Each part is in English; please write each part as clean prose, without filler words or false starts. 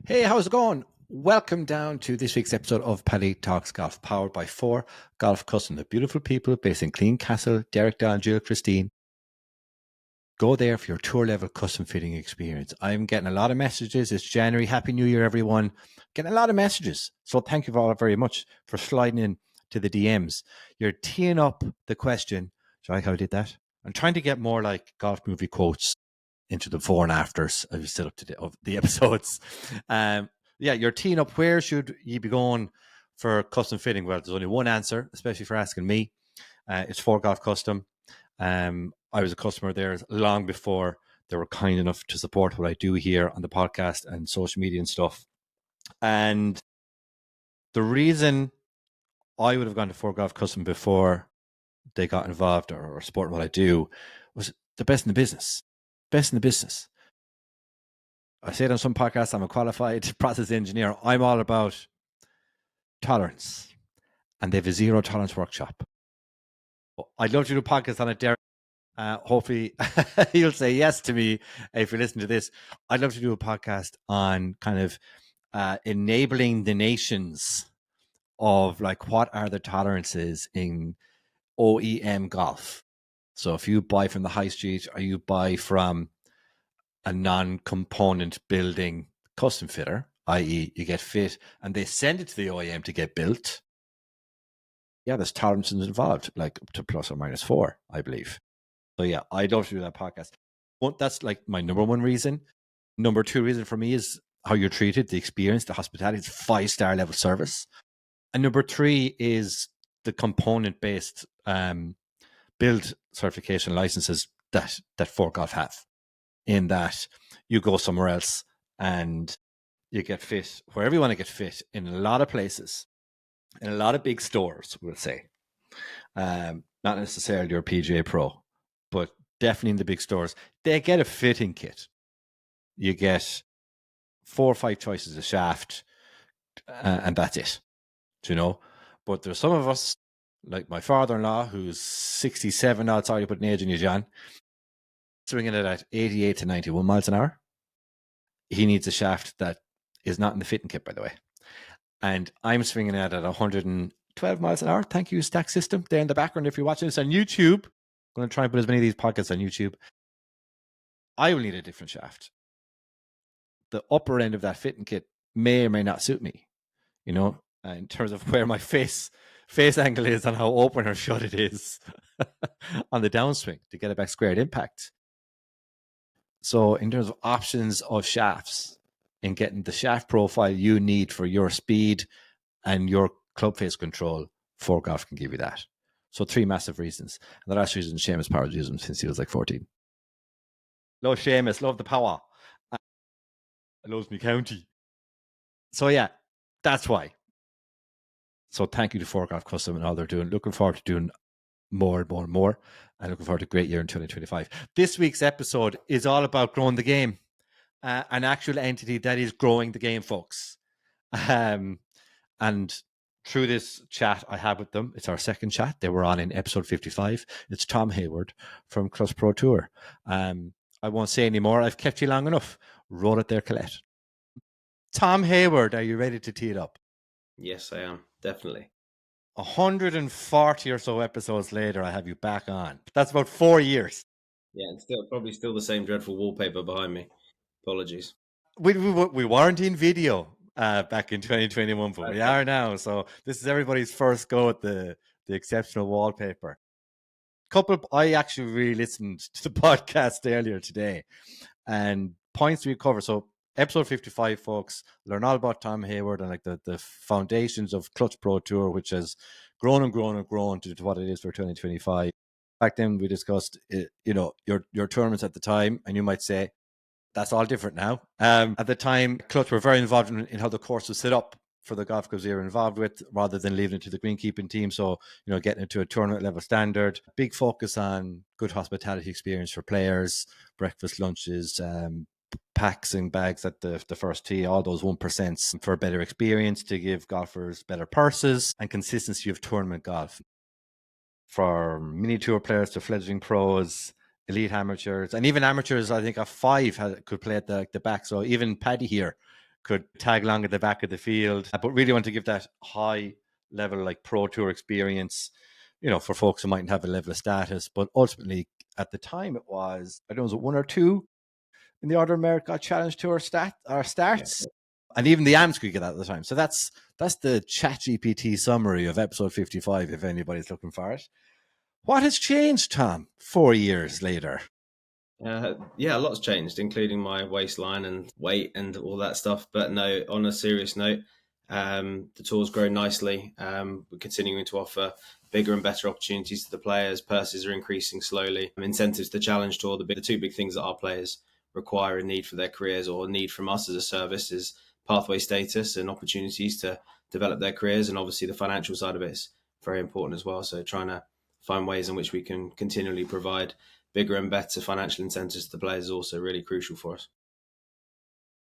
Hey, how's it going? Welcome down to this week's episode of PaddyTalks Golf, powered by 4Golf Custom, the beautiful people based in Clean Castle, Derek, Don, Jill, Christine. Go there for your tour level custom fitting experience. I'm getting a lot of messages. It's January. Happy New Year, everyone. Getting a lot of messages. So thank you all very much for sliding in to the DMs. You're teeing up the question. Do you like how I did that? I'm trying to get more like golf movie quotes into the before and afters I've set up today of the episodes. You're teeing up. Where should you be going for custom fitting? Well, there's only one answer, especially for asking me. It's 4Golf Custom. I was a customer there long before they were kind enough to support what I do here on the podcast and social media and stuff. And the reason I would have gone to 4Golf Custom before they got involved or support what I do was the best in the business. Best in the business. I say it on some podcasts, I'm a qualified process engineer. I'm all about tolerance. And they have a zero tolerance workshop. I'd love to do a podcast on it, Derek. Hopefully you'll say yes to me if you listen to this. I'd love to do a podcast on kind of enabling the nations of like what are the tolerances in OEM golf. So if you buy from the high street or you buy from a non-component building custom fitter, i.e. you get fit and they send it to the OEM to get built, yeah, there's tolerances involved, like up to plus or minus 4, I believe. So yeah, I'd love to do that podcast. That's like my number one reason. Number 2 reason for me is how you're treated, the experience, the hospitality. It's 5-star level service. And number 3 is the component-based build certification licenses that 4Golf have, in that you go somewhere else and you get fit wherever you want to get fit in a lot of places, in a lot of big stores, we'll say. Not necessarily your PGA Pro, but definitely in the big stores, they get a fitting kit. You get 4 or 5 choices of shaft, and that's it, you know. But there's some of us, like my father-in-law, who's 67 now, sorry to put an age on you, John, swinging it at 88 to 91 miles an hour. He needs a shaft that is not in the fitting kit, by the way. And I'm swinging it at 112 miles an hour. Thank you, Stack System, there in the background. If you're watching this on YouTube, I'm going to try and put as many of these podcasts on YouTube. I will need a different shaft. The upper end of that fitting kit may or may not suit me, you know, in terms of where my face angle is and how open or shut it is on the downswing to get it back square at impact. So in terms of options of shafts and getting the shaft profile you need for your speed and your club face control, 4Golf can give you that. So 3 massive reasons. And the last reason, Seamus Power used them since he was like 14. Love Seamus, love the power. Loves me county. So yeah, that's why. So thank you to 4Golf Custom and all they're doing. Looking forward to doing more and more and more. And looking forward to a great year in 2025. This week's episode is all about growing the game. An actual entity that is growing the game, folks. And through this chat I had with them, it's our second chat. They were on in episode 55. It's Tom Hayward from Clutch Pro Tour. I won't say any more. I've kept you long enough. Roll it there, Colette. Tom Hayward, are you ready to tee it up? Yes, I am. Definitely. 140 or so episodes later, I have you back on. That's about 4 years. Yeah, and probably still the same dreadful wallpaper behind me. Apologies. We weren't in video back in 2021, but we are now. So this is everybody's first go at the exceptional wallpaper. I actually re-listened to the podcast earlier today, and points we cover. So episode 55, folks, learn all about Tom Hayward and like the foundations of Clutch Pro Tour, which has grown and grown and grown to what it is for 2025. Back then we discussed, your tournaments at the time, and you might say, that's all different now. At the time, Clutch were very involved in how the course was set up for the golf clubs they were involved with, rather than leaving it to the greenkeeping team. So, getting it to a tournament level standard. Big focus on good hospitality experience for players, breakfast, lunches, packs and bags at the first tee, all those 1% for a better experience, to give golfers better purses and consistency of tournament golf. For mini tour players to fledgling pros, elite amateurs, and even amateurs, I think of 5 could play at the back. So even Paddy here could tag along at the back of the field, but really want to give that high level like pro tour experience, for folks who mightn't have a level of status. But ultimately, at the time, it was, I don't know, was it one or two in the Order of Merit got challenged to our starts, and even the AMs could get that at the time. So that's the ChatGPT summary of episode 55, if anybody's looking for it. What has changed, Tom, 4 years later? Yeah, a lot's changed, including my waistline and weight and all that stuff. But no, on a serious note, the tour's grown nicely. We're continuing to offer bigger and better opportunities to the players. Purses are increasing slowly. Incentives to Challenge Tour, the two big things that our players require and need for their careers, or need from us as a service, is pathway status and opportunities to develop their careers. And obviously the financial side of it is very important as well. So trying to find ways in which we can continually provide bigger and better financial incentives to the players is also really crucial for us.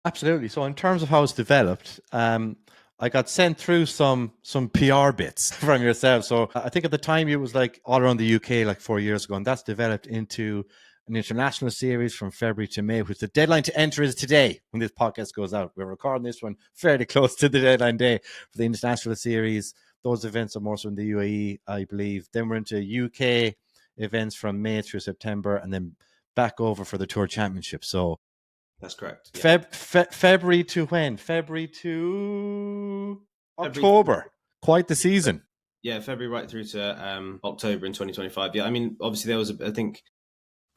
Absolutely. So in terms of how it's developed, I got sent through some PR bits from yourself. So I think at the time it was like all around the UK like 4 years ago, and that's developed into an international series from February to May, which the deadline to enter is today when this podcast goes out. We're recording this one fairly close to the deadline day for the international series. Those events are more so in the UAE, I believe. Then we're into UK events from May through September, and then back over for the Tour Championship. So that's correct. Yeah. February to when? February to October. Quite the season. Yeah, February right through to October in 2025. Yeah, I mean, obviously there was, I think,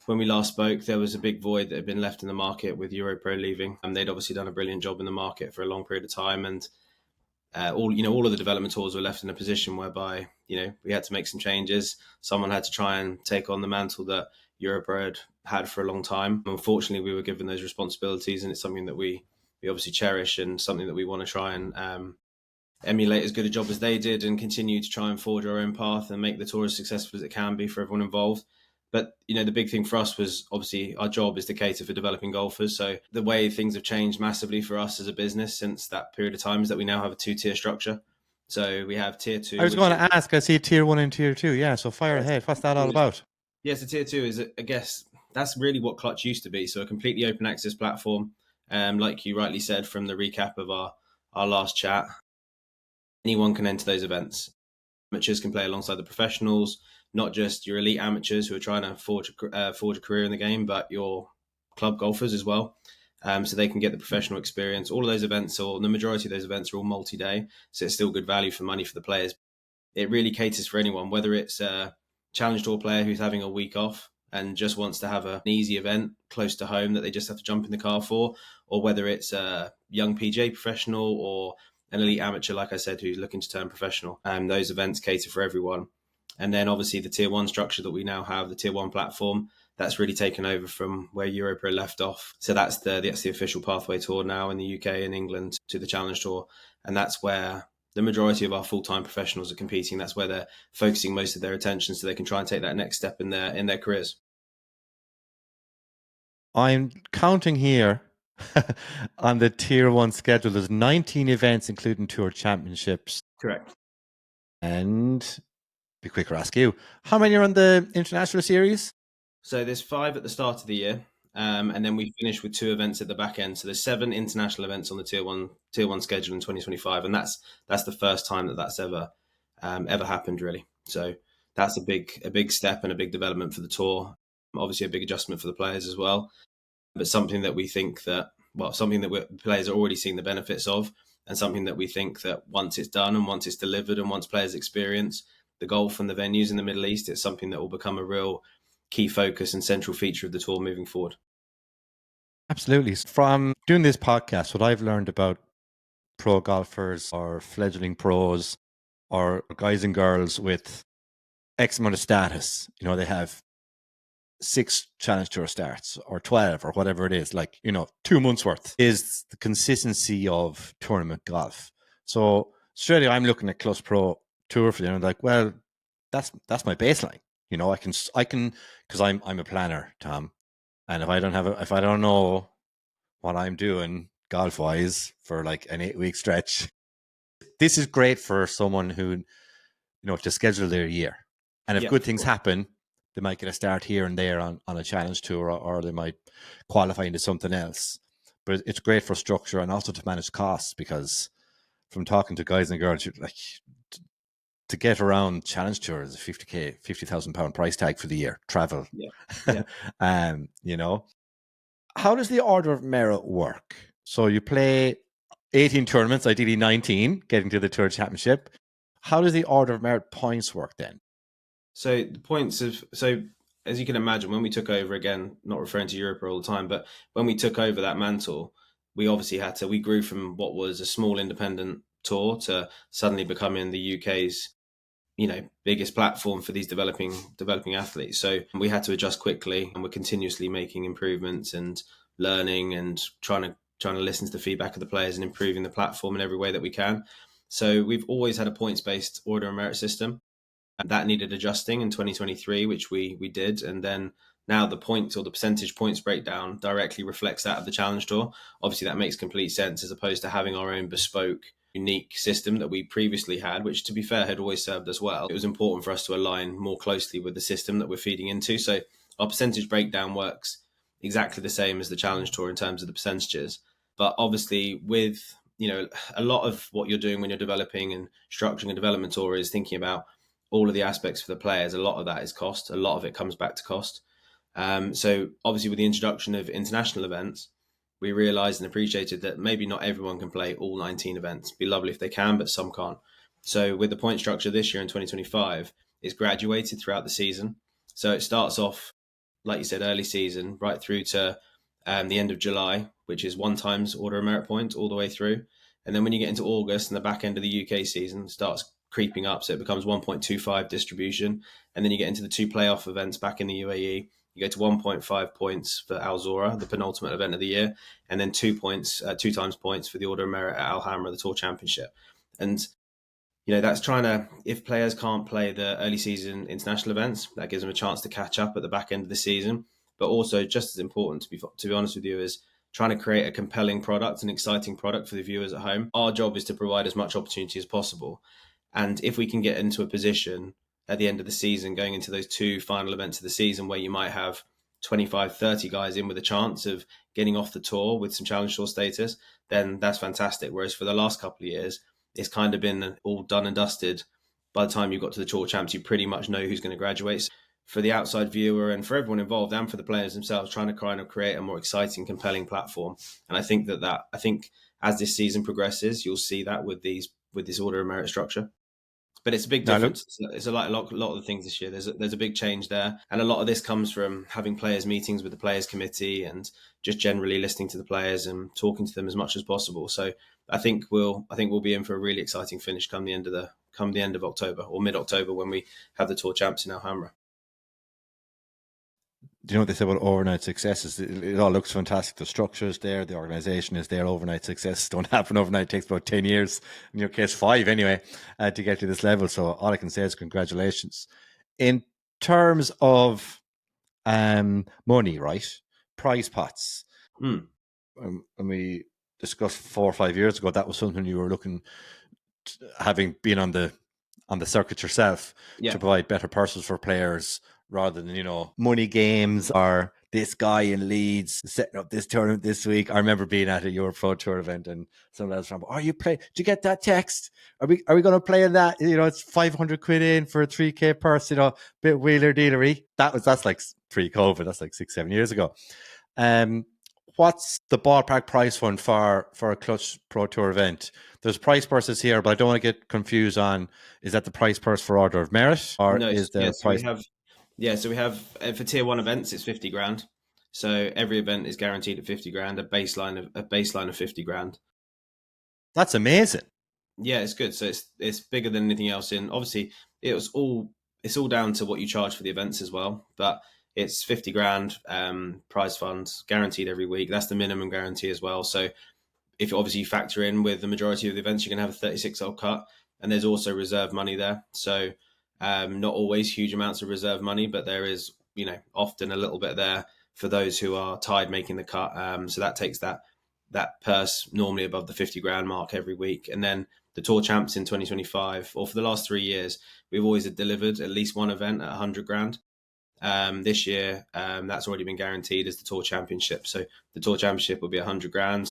when we last spoke, there was a big void that had been left in the market with Europro leaving, and they'd obviously done a brilliant job in the market for a long period of time, and all of the development tours were left in a position whereby we had to make some changes. Someone had to try and take on the mantle that Europro had for a long time. Unfortunately, we were given those responsibilities, and it's something that we obviously cherish, and something that we want to try and emulate as good a job as they did, and continue to try and forge our own path and make the tour as successful as it can be for everyone involved. But, the big thing for us was, obviously, our job is to cater for developing golfers. So the way things have changed massively for us as a business since that period of time is that we now have a 2-tier structure. So we have tier 2. I was going to ask, I see tier 1 and tier 2. Yeah, so fire ahead. What's that all about? Yeah, so tier 2 is, I guess, that's really what Clutch used to be. So a completely open access platform. Like you rightly said from the recap of our last chat, anyone can enter those events. Amateurs can play alongside the professionals, not just your elite amateurs who are trying to forge a career in the game, but your club golfers as well. So they can get the professional experience. All of those events, or the majority of those events, are all multi-day. So it's still good value for money for the players. It really caters for anyone, whether it's a Challenge Tour player who's having a week off and just wants to have an easy event close to home that they just have to jump in the car for, or whether it's a young PGA professional or an elite amateur, like I said, who's looking to turn professional. Those events cater for everyone. And then obviously the tier 1 structure that we now have, the tier 1 platform, that's really taken over from where Europro left off. So that's the official pathway tour now in the UK and England to the Challenge Tour. And that's where the majority of our full-time professionals are competing. That's where they're focusing most of their attention, so they can try and take that next step in their careers. I'm counting here on the tier 1 schedule. There's 19 events, including Tour Championships. Correct. And be quicker, ask you, how many are on the international series? So there's 5 at the start of the year, and then we finish with 2 events at the back end. So there's 7 international events on the tier one schedule in 2025, and that's the first time that's ever happened, really. So that's a big step and a big development for the tour. Obviously, a big adjustment for the players as well, but something that we think that players are already seeing the benefits of, and something that we think that once it's done and once it's delivered and once players experience the golf and the venues in the Middle East, it's something that will become a real key focus and central feature of the tour moving forward. Absolutely. From doing this podcast, what I've learned about pro golfers or fledgling pros or guys and girls with X amount of status, they have 6 Challenge Tour starts or 12 or whatever it is, 2 months worth, is the consistency of tournament golf. So straight away, I'm looking at Clutch Pro Tour for them, like, well, that's my baseline. I can, because I'm a planner, Tom, and if I don't know what I'm doing golf wise for like an 8-week stretch, this is great for someone who, to schedule their year. And if good things happen, they might get a start here and there on a Challenge Tour, or they might qualify into something else. but it's great for structure and also to manage costs, because from talking to guys and girls, like, to get around Challenge Tour is a £50,000 price tag for the year, travel. Yeah. Yeah. You know, how does the order of merit work? So you play 18 tournaments, ideally 19, getting to the Tour Championship. How does the order of merit points work then? So the points of as you can imagine, when we took over, again, not referring to Europe all the time, but when we took over that mantle, we obviously we grew from what was a small independent tour to suddenly becoming the UK's biggest platform for these developing athletes. So we had to adjust quickly, and we're continuously making improvements and learning and trying to listen to the feedback of the players and improving the platform in every way that we can. So we've always had a points based order and merit system. That needed adjusting in 2023, which we did, and then now the points, or the percentage points breakdown, directly reflects that of the Challenge Tour. Obviously, that makes complete sense, as opposed to having our own bespoke, unique system that we previously had, which, to be fair, had always served us well. It was important for us to align more closely with the system that we're feeding into. So our percentage breakdown works exactly the same as the Challenge Tour in terms of the percentages. But obviously, with a lot of what you're doing when you're developing and structuring a development tour is thinking about all of the aspects for the players. A lot of that is cost. A lot of it comes back to cost. So obviously, with the introduction of international events, we realised and appreciated that maybe not everyone can play all 19 events. It'd be lovely if they can, but some can't. So with the point structure this year in 2025, it's graduated throughout the season. So it starts off, like you said, early season, right through to the end of July, which is 1 times order of merit point all the way through. And then when you get into August and the back end of the UK season, it starts creeping up. So it becomes 1.25 distribution. And then you get into the 2 playoff events back in the UAE. You go to 1.5 points for Al Zora, the penultimate event of the year, and then 2 times points for the Order of Merit at Al Hamra, the Tour Championship. And that's trying to, if players can't play the early season international events, that gives them a chance to catch up at the back end of the season. But also, just as important, to be honest with you, is trying to create a compelling product, an exciting product for the viewers at home. Our job is to provide as much opportunity as possible. And if we can get into a position at the end of the season, going into those 2 final events of the season, where you might have 25, 30 guys in with a chance of getting off the tour with some Challenge Tour status, then that's fantastic. Whereas for the last couple of years, it's kind of been all done and dusted. By the time you got to the Tour Champs, you pretty much know who's going to graduate. For the outside viewer and for everyone involved and for the players themselves, trying to kind of create a more exciting, compelling platform. And I think as this season progresses, you'll see that with this order of merit structure. But it's a big difference. It's a lot of the things this year. There's a big change there, and a lot of this comes from having players meetings with the players committee and just generally listening to the players and talking to them as much as possible. So I think we'll be in for a really exciting finish come the end of October or mid October, when we have the Tour Champs in Alhambra. Do you know what they say about overnight successes? It all looks fantastic. The structure is there, the organisation is there. Overnight success don't happen overnight. It takes about 10 years, in your case 5 anyway, to get to this level. So all I can say is congratulations. In terms of money, right? Prize pots. When we discussed 4 or 5 years ago, that was something you were looking, having been on the circuit yourself, to provide better purses for players, rather than, money games or this guy in Leeds setting up this tournament this week. I remember being at a Europe Pro Tour event and someone else from, you play? Did you get that text? Are we going to play in that? It's 500 quid in for a 3K purse, bit wheeler dealery. That's like pre-COVID. That's like 6-7 years ago. What's the ballpark price fund for a Clutch Pro Tour event? There's price purses here, but I don't want to get confused on, is that the price purse for order of merit, or is there a price? So we have for tier 1 events, it's 50 grand. So every event is guaranteed at 50 grand, a baseline of 50 grand. That's amazing. Yeah, it's good. So it's bigger than anything else in. Obviously, it's all down to what you charge for the events as well. But it's 50 grand prize funds guaranteed every week. That's the minimum guarantee as well. So if you factor in with the majority of the events, you're going to have a 36-hole cut, and there's also reserve money there. So not always huge amounts of reserve money, but there is, often a little bit there for those who are tied making the cut. So that takes that purse normally above the 50 grand mark every week. And then the Tour Champs in 2025, or for the last 3 years, we've always delivered at least one event at 100 grand. This year, that's already been guaranteed as the Tour Championship. So the Tour Championship will be 100 grand.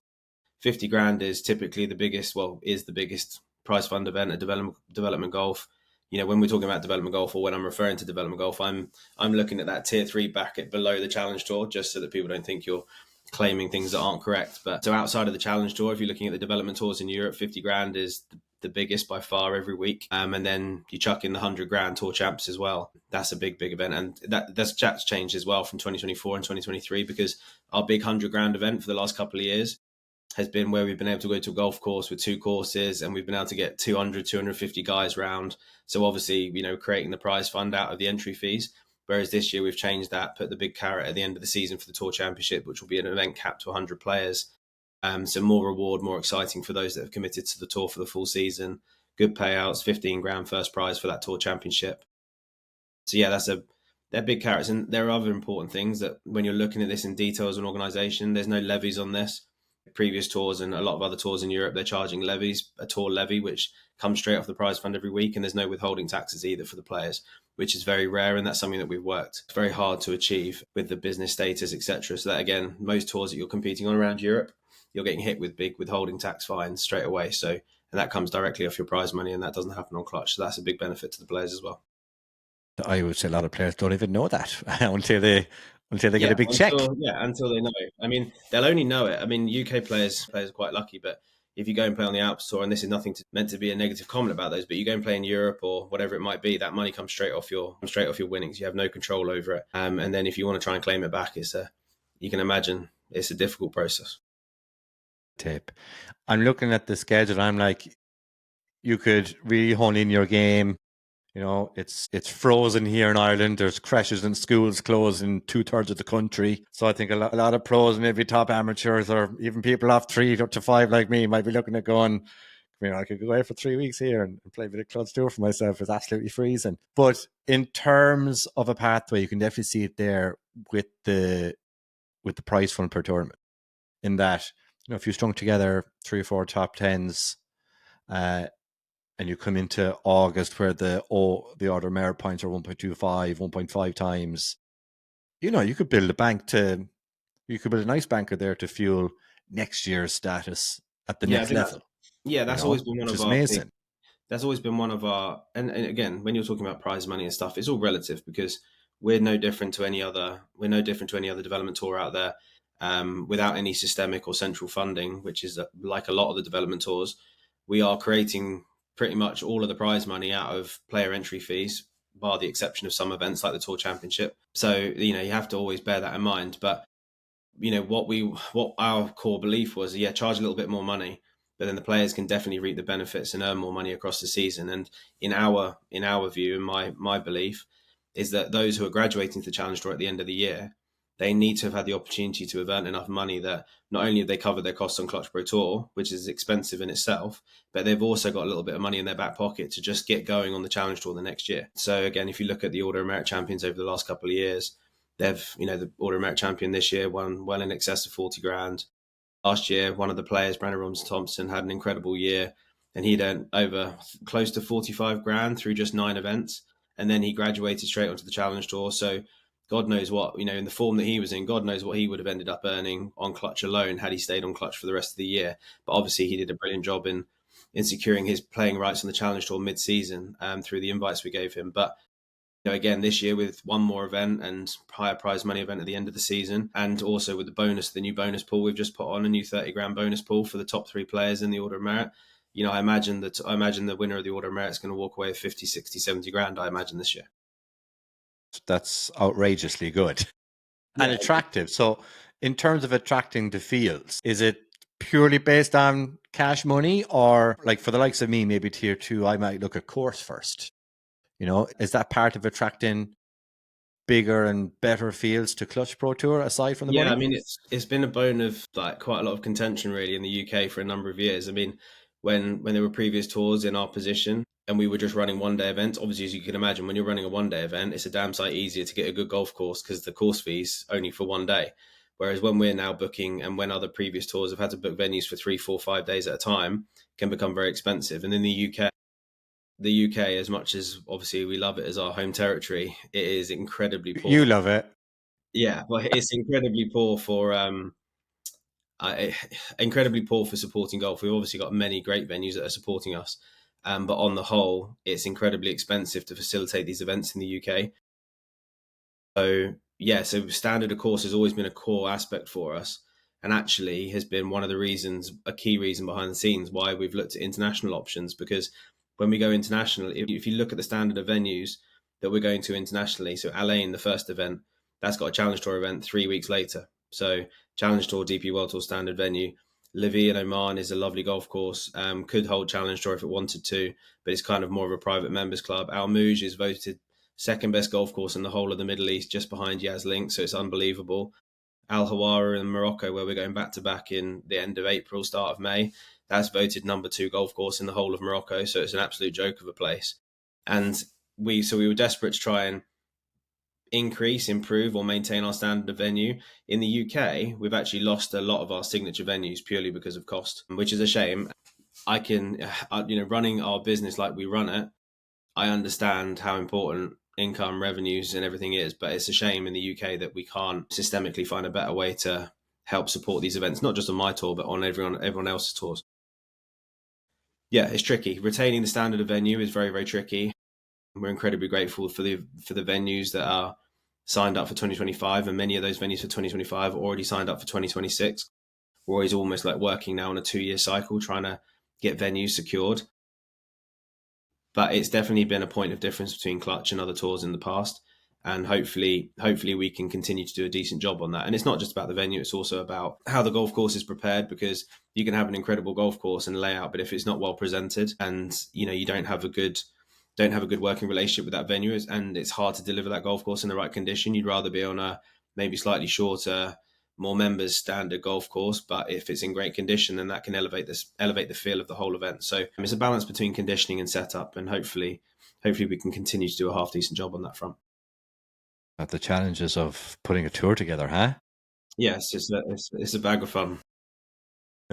50 grand is typically is the biggest prize fund event at development golf. When we're talking about development golf, or when I'm referring to development golf, I'm looking at that tier 3 bracket below the Challenge Tour, just so that people don't think you're claiming things that aren't correct. But so outside of the Challenge Tour, if you're looking at the development tours in Europe, 50 grand is the biggest by far every week. And then you chuck in the 100 grand Tour Champs as well. That's a big event. And that's changed as well from 2024 and 2023, because our big 100 grand event for the last couple of years has been where we've been able to go to a golf course with 2 courses, and we've been able to get 250 guys round. So obviously, creating the prize fund out of the entry fees. Whereas this year we've changed that, put the big carrot at the end of the season for the Tour Championship, which will be an event capped to 100 players. So more reward, more exciting for those that have committed to the Tour for the full season. Good payouts, 15 grand first prize for that Tour Championship. So yeah, they're big carrots. And there are other important things that when you're looking at this in detail as an organisation, there's no levies on this. Previous tours and a lot of other tours in Europe, they're charging levies, a tour levy, which comes straight off the prize fund every week. And there's no withholding taxes either for the players, which is very rare. And that's something that we've worked very hard to achieve with the business status, etc. So that, again, most tours that you're competing on around Europe, you're getting hit with big withholding tax fines straight away. So, and that comes directly off your prize money, and that doesn't happen on Clutch. So that's a big benefit to the players as well. I would say a lot of players don't even know that until they get a big check. Until they know it. I mean, they'll only know it. I mean, UK players are quite lucky, but if you go and play on the Alps Tour, and this is nothing meant to be a negative comment about those, but you go and play in Europe or whatever it might be, that money comes straight off your winnings. You have no control over it. And then if you want to try and claim it back, you can imagine it's a difficult process. I'm looking at the schedule. I'm like, you could really hone in your game. It's frozen here in Ireland. There's crashes and schools closed in 2/3 of the country. So I think a lot of pros, maybe top amateurs, or even people off 3 up to 5 like me, might be looking at going, I could go away for 3 weeks here and play a bit of Clutch Tour for myself. It's absolutely freezing. But in terms of a pathway, you can definitely see it there with the prize fund per tournament. In that, if you strung together 3 or 4 top 10s, and you come into August where the order merit points are 1.25, 1.5 times, you could build you could build a nice banker there to fuel next year's status at the next level. That's always been one of our amazing. That's always been one of our, and again, when you're talking about prize money and stuff, it's all relative, because we're no different to any other development tour out there, without any systemic or central funding, which is like a lot of the development tours. We are creating pretty much all of the prize money out of player entry fees, bar the exception of some events like the Tour Championship. So, you have to always bear that in mind. But, what our core belief was, charge a little bit more money, but then the players can definitely reap the benefits and earn more money across the season. And in our view, and my belief, is that those who are graduating to the Challenge Tour at the end of the year, they need to have had the opportunity to have earned enough money that not only have they covered their costs on Clutch Pro Tour, which is expensive in itself, but they've also got a little bit of money in their back pocket to just get going on the Challenge Tour the next year. So again, if you look at the Order of Merit champions over the last couple of years, they've, the Order of Merit champion this year won well in excess of 40 grand. Last year, one of the players, Brandon Robinson-Thompson, had an incredible year, and he'd earned over close to 45 grand through just 9 events. And then he graduated straight onto the Challenge Tour. So God knows what, in the form that he was in, God knows what he would have ended up earning on Clutch alone had he stayed on Clutch for the rest of the year. But obviously he did a brilliant job in securing his playing rights on the Challenge Tour mid-season, through the invites we gave him. But again, this year with one more event and higher prize money event at the end of the season, and also with the new bonus pool, we've just put on a new 30 grand bonus pool for the top 3 players in the Order of Merit. I imagine the winner of the Order of Merit is going to walk away with 50, 60, 70 grand, I imagine, this year. That's outrageously good and attractive. So in terms of attracting the fields, is it purely based on cash money, or like for the likes of me, maybe tier 2, I might look at course first? Is that part of attracting bigger and better fields to Clutch Pro Tour aside from the money? I mean, it's been a bone of quite a lot of contention really in the UK for a number of years. I mean, when there were previous tours in our position and we were just running one-day events, obviously, as you can imagine, when you're running a one-day event, it's a damn sight easier to get a good golf course because the course fee's only for one day. Whereas when we're now booking, and when other previous tours have had to book venues for 3, 4, 5 days at a time, can become very expensive. And in the UK, the UK, as much as obviously we love it as our home territory, it is incredibly poor. You love it. Yeah, well, it's incredibly poor for incredibly poor for supporting golf. We've obviously got many great venues that are supporting us, but on the whole, it's incredibly expensive to facilitate these events in the UK. So yeah, so standard of course has always been a core aspect for us, and actually has been one of the reasons, a key reason behind the scenes why we've looked at international options. Because when we go international, if you look at the standard of venues that we're going to internationally, so LA in the first event, that's got a Challenge Tour event 3 weeks later. So Challenge Tour, DP World Tour standard venue. Livy in Oman is a lovely golf course. Could hold Challenge Tour if it wanted to, but it's kind of more of a private members club. Al Mouj is voted second best golf course in the whole of the Middle East, just behind Yas Link, so it's unbelievable. Al Hawara in Morocco, where we're going back to back in the end of April, start of May, that's voted number 2 golf course in the whole of Morocco, so it's an absolute joke of a place. And we were desperate to try and increase, improve, or maintain our standard of venue. In the UK, we've actually lost a lot of our signature venues purely because of cost, which is a shame. I can, running our business like we run it, I understand how important income, revenues, and everything is, but it's a shame in the UK that we can't systemically find a better way to help support these events, not just on my tour, but on everyone else's tours. Yeah, it's tricky. Retaining the standard of venue is very, very tricky. We're incredibly grateful for the venues that are signed up for 2025, and many of those venues for 2025 are already signed up for 2026. We're always almost like working now on a 2-year cycle, trying to get venues secured. But it's definitely been a point of difference between Clutch and other tours in the past, and hopefully we can continue to do a decent job on that. And it's not just about the venue, it's also about how the golf course is prepared, because you can have an incredible golf course and layout, but if it's not well presented, and you don't have a good working relationship with that venue, and it's hard to deliver that golf course in the right condition. You'd rather be on a maybe slightly shorter, more members standard golf course, but if it's in great condition, then that can elevate the feel of the whole event. So it's a balance between conditioning and setup, and hopefully we can continue to do a half decent job on that front. At the challenges of putting a tour together, huh? Yes, it's a bag of fun.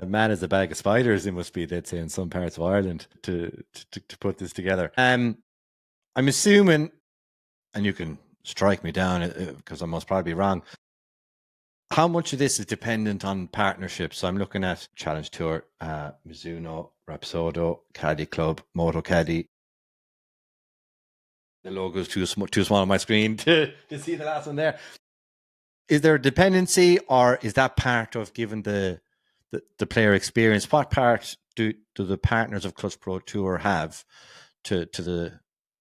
A man is a bag of spiders, it must be, they'd say in some parts of Ireland, to put this together. I'm assuming, and you can strike me down because I must probably be wrong, how much of this is dependent on partnerships? So I'm looking at Challenge Tour, Mizuno, Rapsodo, Caddy Club, Moto Caddy. The logo is too small on my screen to see the last one there. Is there a dependency, or is that part of giving the player experience? What part do the partners of Clutch Pro Tour have to the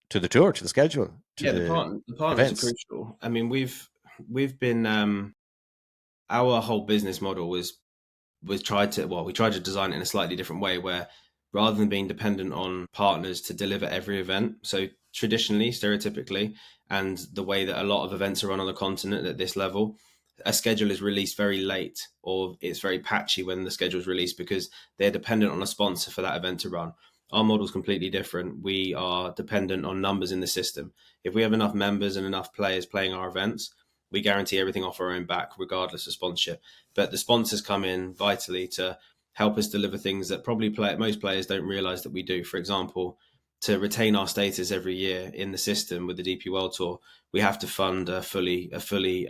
tour, to the schedule? The partners events are crucial. I mean, we've been our whole business model we tried to design it in a slightly different way, where rather than being dependent on partners to deliver every event, so traditionally, stereotypically, and the way that a lot of events are run on the continent at this level, a schedule is released very late, or it's very patchy when the schedule is released, because they're dependent on a sponsor for that event to run. Our model is completely different. We are dependent on numbers in the system. If we have enough members and enough players playing our events, we guarantee everything off our own back, regardless of sponsorship. But the sponsors come in vitally to help us deliver things that probably most players don't realize that we do. For example, to retain our status every year in the system with the DP World Tour, we have to fund a fully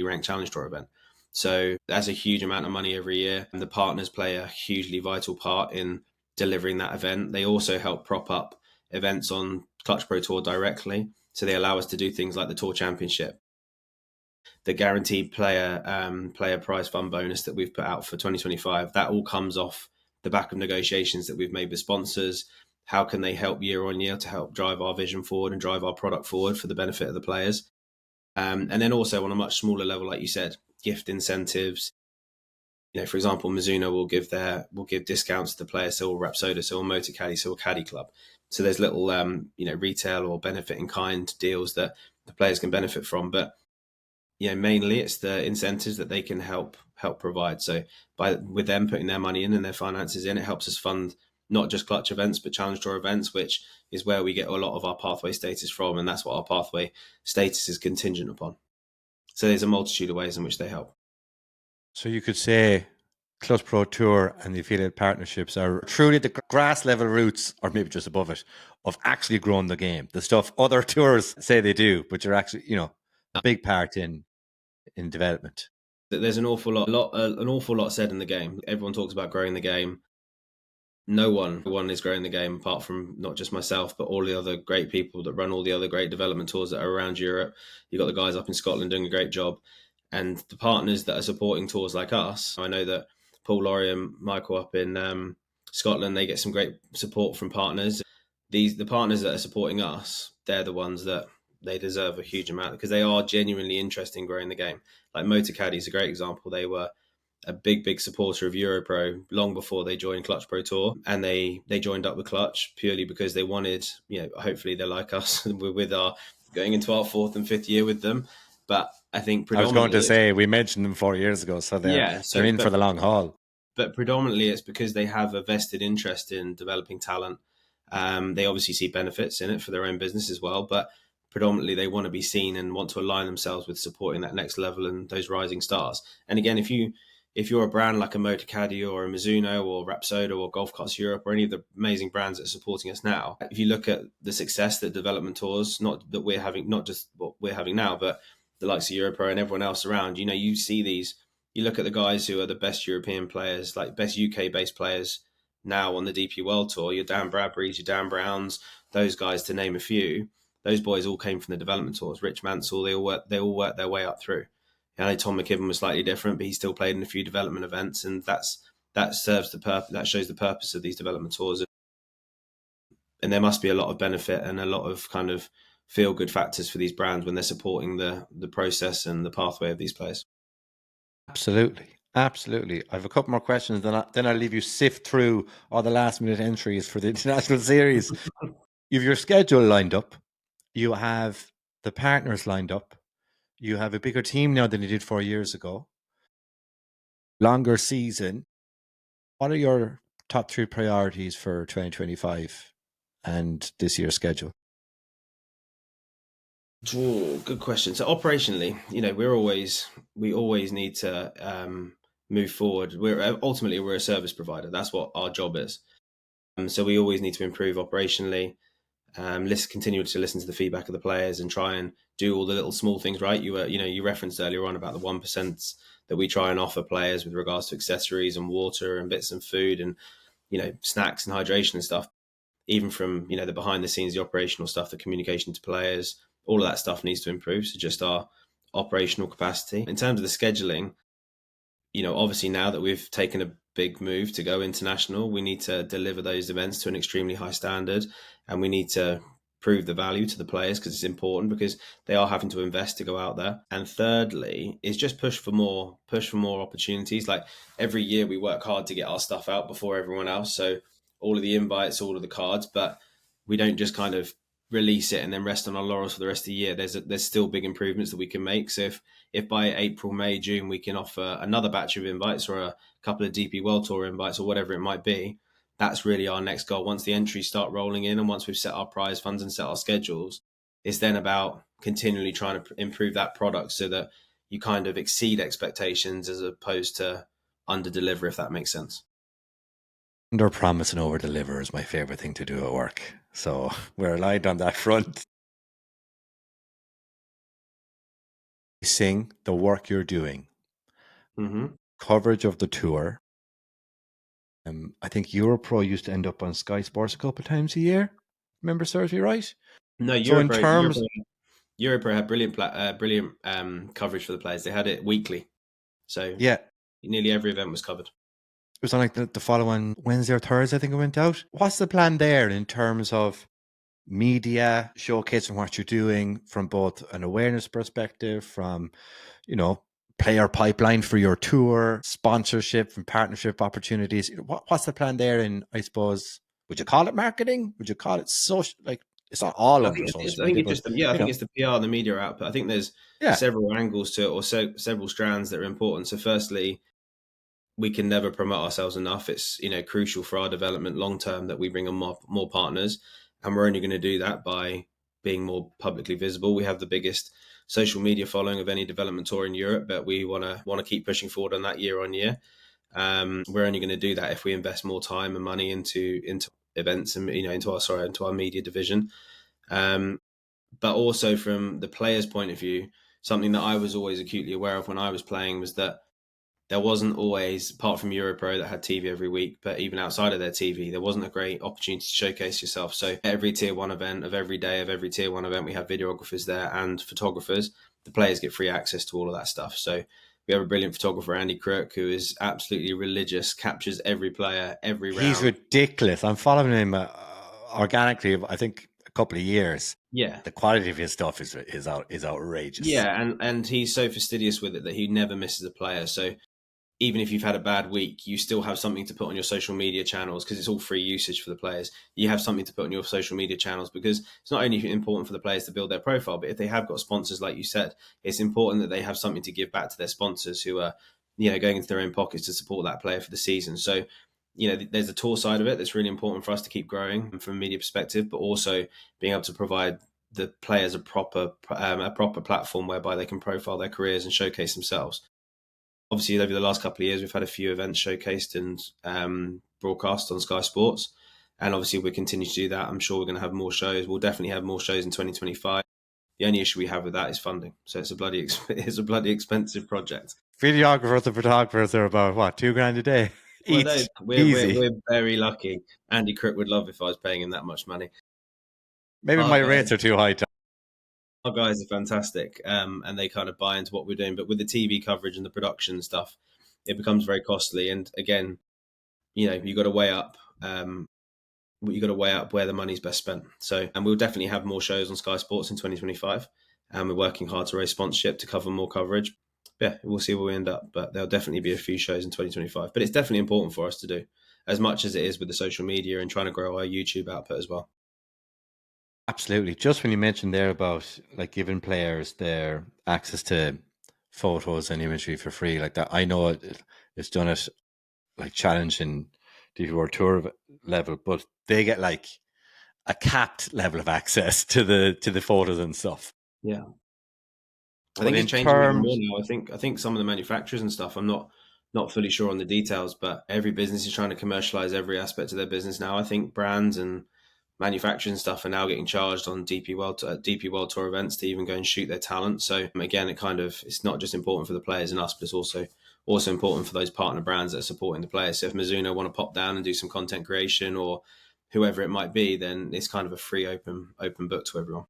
ranked Challenge Tour event. So that's a huge amount of money every year. And the partners play a hugely vital part in delivering that event. They also help prop up events on Clutch Pro Tour directly. So they allow us to do things like the Tour Championship, the guaranteed player prize fund bonus that we've put out for 2025. That all comes off the back of negotiations that we've made with sponsors. How can they help year on year to help drive our vision forward and drive our product forward for the benefit of the players? And then also on a much smaller level, like you said, gift incentives. For example, Mizuno will give discounts to the players, so will Rapsodo, so will Motor Caddy, so will Caddy Club. So there's little retail or benefit in kind deals that the players can benefit from. But mainly it's the incentives that they can help provide. So with them putting their money in and their finances in, it helps us fund not just Clutch events, but Challenge Tour events, which is where we get a lot of our pathway status from. And that's what our pathway status is contingent upon. So there's a multitude of ways in which they help. So you could say Clutch Pro Tour and the affiliate partnerships are truly the grass level roots, or maybe just above it, of actually growing the game. The stuff other tours say they do, but you're actually, a big part in development. There's an awful lot said in the game. Everyone talks about growing the game. No one is growing the game apart from not just myself, but all the other great people that run all the other great development tours that are around Europe. You've got the guys up in Scotland doing a great job, and the partners that are supporting tours like us. I know that Paul Laurie and Michael up in Scotland, they get some great support from partners. The partners that are supporting us, they're the ones that they deserve a huge amount because they are genuinely interested in growing the game. Like MotorCaddy is a great example. They were a big supporter of Europro long before they joined Clutch Pro Tour, and they joined up with Clutch purely because they wanted, hopefully they're like us with our going into our fourth and fifth year with them. But I think I was going to predominantly, say we mentioned them 4 years ago, so they're in for the long haul. But predominantly it's because they have a vested interest in developing talent. They obviously see benefits in it for their own business as well, but predominantly they want to be seen and want to align themselves with supporting that next level and those rising stars. And again, if you're a brand like a MotorCaddy or a Mizuno or Rapsodo or Golf Carts Europe or any of the amazing brands that are supporting us now, if you look at the success that development tours, not just what we're having now, but the likes of Europro and everyone else around, you see these, you look at the guys who are the best European players, like best UK based players now on the DP World Tour, your Dan Bradburys, your Dan Browns, those guys to name a few. Those boys all came from the development tours. Rich Mansell, they all worked their way up through. I know Tom McKibben was slightly different, but he still played in a few development events, and that serves the purpose. That shows the purpose of these development tours. And there must be a lot of benefit and a lot of kind of feel good factors for these brands when they're supporting the process and the pathway of these players. Absolutely. Absolutely. I have a couple more questions, then I'll leave you sift through all the last minute entries for the international series. You have your schedule lined up. You have the partners lined up. You have a bigger team now than you did 4 years ago. Longer season. What are your top 3 priorities for 2025 and this year's schedule? Oh, good question. So operationally, we always need to move forward. We're a service provider. That's what our job is. So we always need to improve operationally. Continue to listen to the feedback of the players and try and do all the little small things right. You referenced earlier on about the 1% that we try and offer players with regards to accessories and water and bits and food and snacks and hydration and stuff. Even from the behind the scenes, the operational stuff, the communication to players, all of that stuff needs to improve. So just our operational capacity in terms of the scheduling. Obviously now that we've taken a big move to go international, we need to deliver those events to an extremely high standard, and we need to prove the value to the players because it's important because they are having to invest to go out there. And thirdly is just push for more opportunities. Like every year we work hard to get our stuff out before everyone else. So all of the invites, all of the cards, but we don't just kind of release it and then rest on our laurels for the rest of the year. There's still big improvements that we can make. So if by April, May, June, we can offer another batch of invites or a couple of DP World Tour invites or whatever it might be, that's really our next goal. Once the entries start rolling in and once we've set our prize funds and set our schedules, it's then about continually trying to improve that product so that you kind of exceed expectations as opposed to under deliver, if that makes sense. Under promise and over deliver is my favorite thing to do at work. So we're aligned on that front. Sing the work you're doing, coverage of the tour. I think Europro used to end up on Sky Sports a couple of times a year. Remember, serves me right? No, Europro had brilliant coverage for the players. They had it weekly, so yeah, nearly every event was covered. It was on like the following Wednesday or Thursday, I think it went out. What's the plan there in terms of media showcasing what you're doing from both an awareness perspective, from player pipeline for your tour, sponsorship and partnership opportunities? What's the plan there? In, I suppose, would you call it marketing? Would you call it social? Like, it's not all under social media. I think it's the PR, the media output. I think there's several angles to it, or several strands that are important. So firstly, we can never promote ourselves enough. It's crucial for our development long term that we bring on more partners, and we're only going to do that by being more publicly visible. We have the biggest social media following of any development tour in Europe, but we want to keep pushing forward on that year on year. We're only going to do that if we invest more time and money into events and into our media division. But also from the player's point of view, something that I was always acutely aware of when I was playing was that there wasn't always, apart from Europro that had TV every week, but even outside of their TV, there wasn't a great opportunity to showcase yourself. So every tier one event of every day of every tier one event, we have videographers there and photographers. The players get free access to all of that stuff. So we have a brilliant photographer, Andy Crook, who is absolutely religious, captures every player, every He's round. ridiculous. I'm following him organically, I think, a couple of years. Yeah. The quality of his stuff is outrageous. Yeah, and he's so fastidious with it that he never misses a player. So even if you've had a bad week, you still have something to put on your social media channels because it's all free usage for the players. You have something to put on your social media channels because it's not only important for the players to build their profile, but if they have got sponsors, like you said, it's important that they have something to give back to their sponsors who are, going into their own pockets to support that player for the season. So, there's a tour side of it that's really important for us to keep growing from a media perspective, but also being able to provide the players a proper platform whereby they can profile their careers and showcase themselves. Obviously, over the last couple of years, we've had a few events showcased and broadcast on Sky Sports. And obviously, we continue to do that. I'm sure we're going to have more shows. We'll definitely have more shows in 2025. The only issue we have with that is funding. So it's a bloody expensive project. Videographers and photographers are about, what, $2,000 a day? Well, no, Each. Easy. we're very lucky. Andy Crook would love if I was paying him that much money. Maybe Our my guys, rates are too high. our guys are fantastic, and they kind of buy into what we're doing. But with the TV coverage and the production stuff, it becomes very costly. And again, you got to weigh up. You got to weigh up where the money's best spent. So, and we'll definitely have more shows on Sky Sports in 2025. And we're working hard to raise sponsorship to cover more coverage. Yeah, we'll see where we end up, but there'll definitely be a few shows in 2025. But it's definitely important for us to do, as much as it is with the social media and trying to grow our YouTube output as well. Absolutely. Just when you mentioned there about like giving players their access to photos and imagery for free, like that, I know it's done at like challenging DP World Tour level, but they get like a capped level of access to the photos and stuff. Yeah, I But think in it's changing even more terms, now. I think some of the manufacturers and stuff. I'm not fully sure on the details, but every business is trying to commercialize every aspect of their business now. I think brands and manufacturing stuff are now getting charged on DP World Tour events to even go and shoot their talent. So again, it's not just important for the players and us, but it's also important for those partner brands that are supporting the players. So if Mizuno want to pop down and do some content creation or whoever it might be, then it's kind of a free open book to everyone.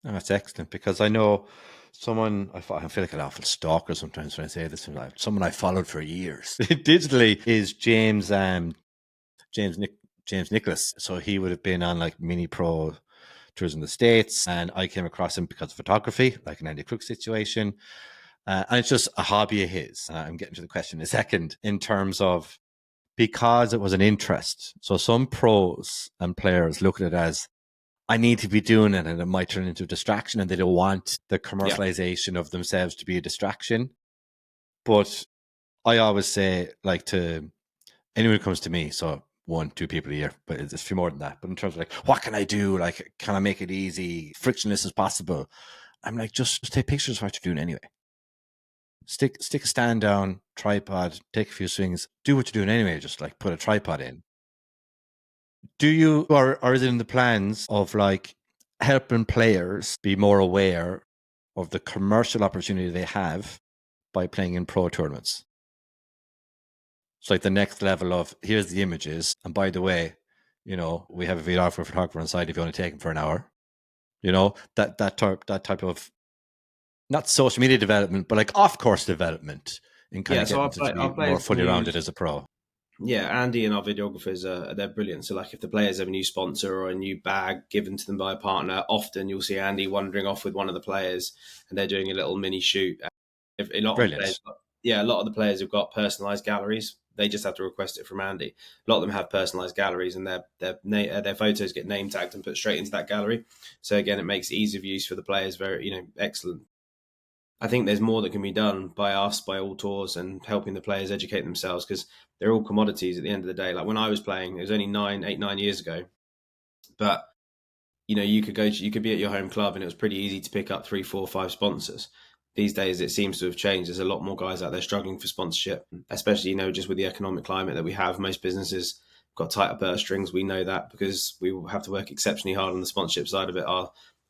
that's excellent because I know someone, I feel like an awful stalker sometimes when I say this, someone I followed for years digitally is James Nicholas. So he would have been on like mini pro tours in the States, and I came across him because of photography, like an Andy Crook situation. And it's just a hobby of his. I'm getting to the question in a second in terms of because it was an interest. So some pros and players look at it as I need to be doing it and it might turn into a distraction and they don't want the commercialization of themselves to be a distraction. But I always say, like, to anyone who comes to me, so 1-2 people a year, but it's a few more than that. But in terms of like, what can I do? Like, can I make it easy, frictionless as possible? I'm like, just take pictures of what you're doing anyway. Stick a stand down, tripod, take a few swings, do what you're doing anyway. Just like put a tripod in. Do you, or is it in the plans of like helping players be more aware of the commercial opportunity they have by playing in pro tournaments? It's like the next level of here's the images, and by the way, we have a videographer photographer on site if you want to take him for an hour. That type of not social media development, but like off course development in kind Yeah, of so getting to be our more players can fully rounded use. as a pro. Yeah, Andy and our videographers they're brilliant. So like if the players have a new sponsor or a new bag given to them by a partner, often you'll see Andy wandering off with one of the players and they're doing a little mini shoot. If a lot of the Brilliant. players, yeah, a lot of the players have got personalized galleries. They just have to request it from Andy. A lot of them have personalized galleries, and their photos get name tagged and put straight into that gallery. So again, it makes ease of use for the players very excellent. I think there's more that can be done by us, by all tours, and helping the players educate themselves because they're all commodities at the end of the day. Like when I was playing, it was only 9 years ago, but you could be at your home club and it was pretty easy to pick up 3, 4, 5 sponsors. these days it seems to have changed. There's a lot more guys out there struggling for sponsorship, especially, just with the economic climate that we have. Most businesses got tighter purse strings. We know that because we have to work exceptionally hard on the sponsorship side of it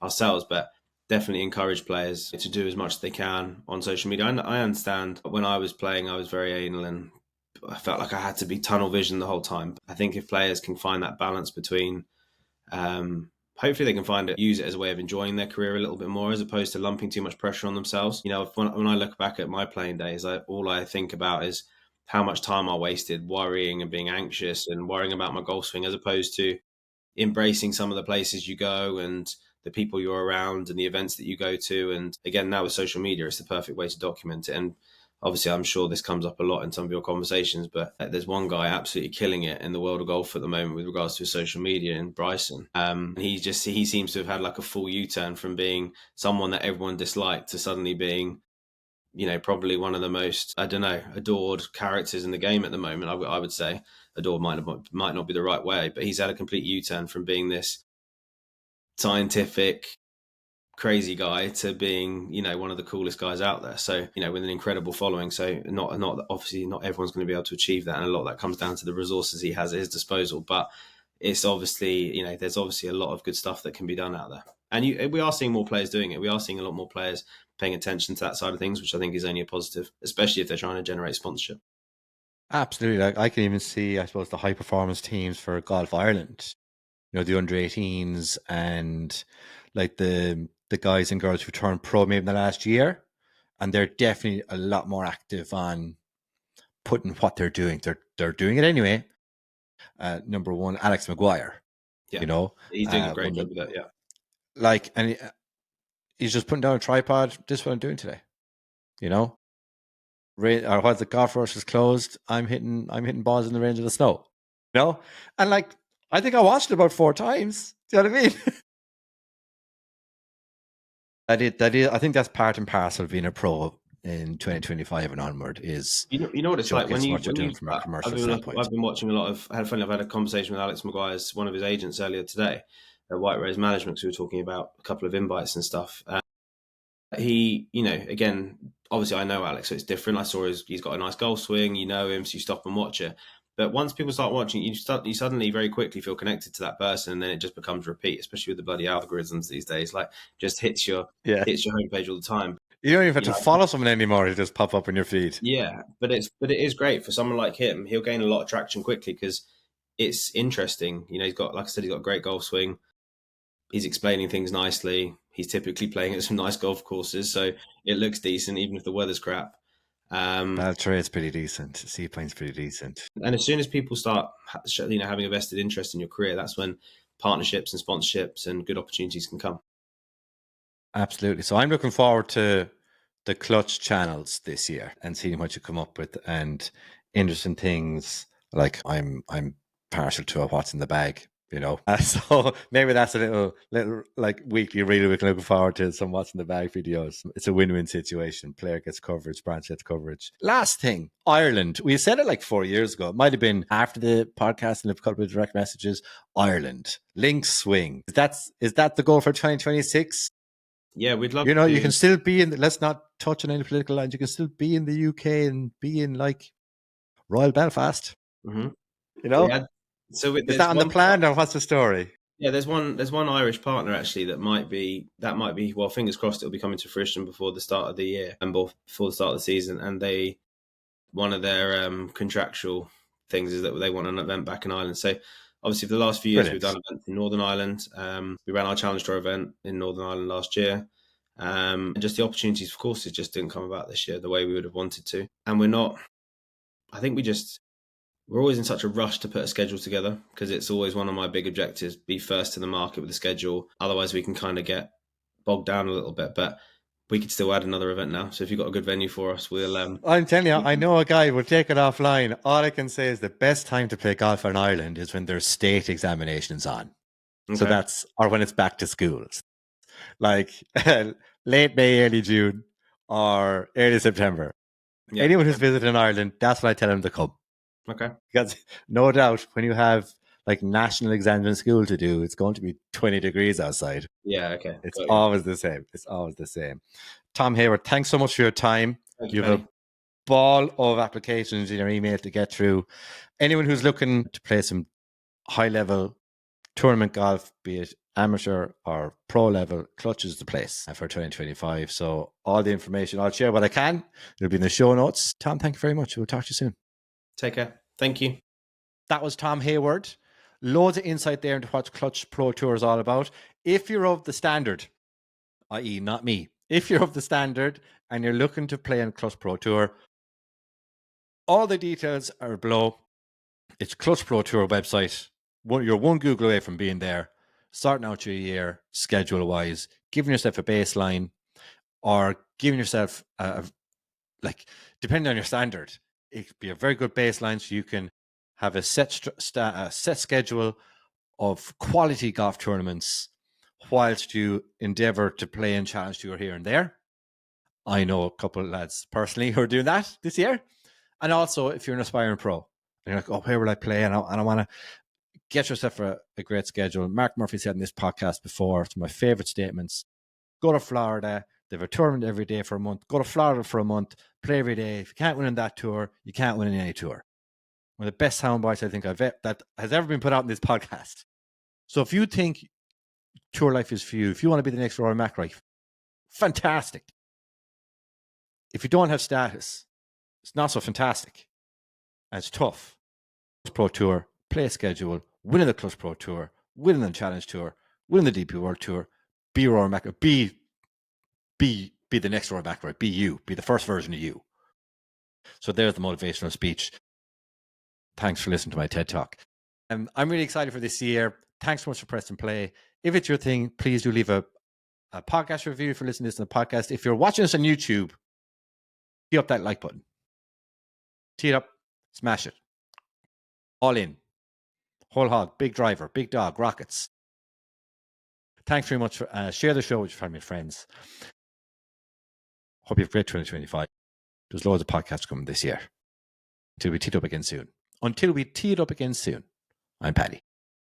ourselves. But definitely encourage players to do as much as they can on social media. I understand when I was playing, I was very anal and I felt like I had to be tunnel vision the whole time. I think if players can find that balance between hopefully they can use it as a way of enjoying their career a little bit more, as opposed to lumping too much pressure on themselves. When I look back at my playing days, all I think about is how much time I wasted worrying and being anxious and worrying about my golf swing, as opposed to embracing some of the places you go and the people you're around and the events that you go to. And again, now with social media, it's the perfect way to document it. And obviously, I'm sure this comes up a lot in some of your conversations, but there's one guy absolutely killing it in the world of golf at the moment with regards to his social media, in Bryson. He seems to have had like a full U-turn from being someone that everyone disliked to suddenly being, probably one of the most, adored characters in the game at the moment. I would say adored might not be the right way, but he's had a complete U-turn from being this scientific, crazy guy to being, one of the coolest guys out there. So, with an incredible following. So not obviously not everyone's going to be able to achieve that. And a lot of that comes down to the resources he has at his disposal. But it's obviously, there's obviously a lot of good stuff that can be done out there. And we are seeing more players doing it. We are seeing a lot more players paying attention to that side of things, which I think is only a positive, especially if they're trying to generate sponsorship. Absolutely. Like I can even see, I suppose, the high performance teams for Golf Ireland, the under 18s and like the guys and girls who turned pro maybe in the last year. And they're definitely a lot more active on putting what they're doing. They're doing it anyway. Number one, Alex McGuire. Yeah. He's doing a great job with that. Yeah. Like, and he's just putting down a tripod. This is what I'm doing today. Or while the golf course is closed, I'm hitting balls in the range of the snow. And like I think I watched it about 4 times. Do you know what I mean? That is. I think that's part and parcel of being a pro in 2025 and onward. Is you know what it's like when you're doing from a commercial standpoint. I've been watching a lot of. I've had a conversation with Alex McGuire's one of his agents earlier today at White Rose Management. So we were talking about a couple of invites and stuff. He, again, obviously I know Alex, so it's different. I saw he's got a nice golf swing. You know him, so you stop and watch it. But once people start watching, you suddenly very quickly feel connected to that person, and then it just becomes repeat. Especially with the bloody algorithms these days, like just hits your homepage all the time. You don't even have to follow someone anymore; it just pop up in your feed. Yeah, but it is great for someone like him. He'll gain a lot of traction quickly because it's interesting. He's got, like I said, he's got a great golf swing. He's explaining things nicely. He's typically playing at some nice golf courses, so it looks decent, even if the weather's crap. Baltrade's pretty decent. Seaplane's pretty decent. And as soon as people start, having a vested interest in your career, that's when partnerships and sponsorships and good opportunities can come. Absolutely. So I'm looking forward to the clutch channels this year and seeing what you come up with and interesting things. Like I'm partial to a what's in the bag. So maybe that's a little like weekly reader we can look forward to some what's in the bag videos. It's a win-win situation. Player gets coverage, branch gets coverage. Last thing, Ireland. We said it like 4 years ago. It might have been after the podcast and a couple of direct messages. Ireland, links swing. Is that the goal for 2026? Yeah, we'd love. You can still be in. Let's not touch on any political lines. You can still be in the UK and be in like Royal Belfast. Mm-hmm. Yeah. So is that on the plan, or what's the story? Yeah, there's one Irish partner actually that might be. Well, fingers crossed it'll be coming to fruition before the start of the year and before the start of the season. And one of their contractual things is that they want an event back in Ireland. So obviously for the last few years we've done events in Northern Ireland. We ran our Challenge Tour event in Northern Ireland last year. And just the opportunities for courses just didn't come about this year the way we would have wanted to. And we're always in such a rush to put a schedule together because it's always one of my big objectives, be first to the market with the schedule. Otherwise we can kind of get bogged down a little bit, but we could still add another event now. So if you've got a good venue for us, we'll... I'm telling you, I know a guy, we'll take it offline. All I can say is the best time to play golf in Ireland is when there's state examinations on. Okay. So or when it's back to schools. Like late May, early June, or early September. Yeah. Anyone who's visited in Ireland, that's when I tell them to come. Okay. Because no doubt when you have like national exams in school to do, it's going to be 20 degrees outside. Yeah, okay. It's Got you. always the same. It's always the same. Tom Hayward, thanks so much for your time. Thank you, You have Paddy. a ball of applications in your email to get through. Anyone who's looking to play some high-level tournament golf, be it amateur or pro level, Clutch is the place for 2025. So all the information, I'll share what I can. It'll be in the show notes. Tom, thank you very much. We'll talk to you soon. Take care. Thank you. That was Tom Hayward. Loads of insight there into what Clutch Pro Tour is all about. If you're of the standard, i.e. not me, if you're of the standard and you're looking to play in Clutch Pro Tour, all the details are below. It's Clutch Pro Tour website. You're one Google away from being there, starting out your year schedule-wise, giving yourself a baseline, or giving yourself, depending on your standard, it could be a very good baseline so you can have a set schedule of quality golf tournaments whilst you endeavour to play in Challenge Tour here and there. I know a couple of lads personally who are doing that this year. And also, if you're an aspiring pro, and you're like, oh, where will I play? And I want to get yourself a great schedule. Mark Murphy said in this podcast before, it's my favourite statements. Go to Florida. They have a tournament every day for a month. Go to Florida for a month. Play every day. If you can't win in that tour, you can't win in any tour. One of the best sound bites I think that has ever been put out in this podcast. So if you think tour life is for you, if you want to be the next Rory McIlroy, fantastic. If you don't have status, it's not so fantastic. And it's tough. Pro Tour, play a schedule, winning the Clutch Pro Tour, winning the Challenge Tour, winning the DP World Tour, be Rory McIlroy, be the next Rory McIlroy, be you, be the first version of you. So there's the motivational speech. Thanks for listening to my TED Talk. I'm really excited for this year. Thanks so much for pressing play. If it's your thing, please do leave a podcast review if you're listening to this on the podcast. If you're watching us on YouTube, tee up that like button. Tee it up, smash it. All in. Whole hog, big driver, big dog, rockets. Thanks very much. Share the show with your family and friends. Hope you have a great 2025. There's loads of podcasts coming this year. Until we tee it up again soon. I'm Paddy.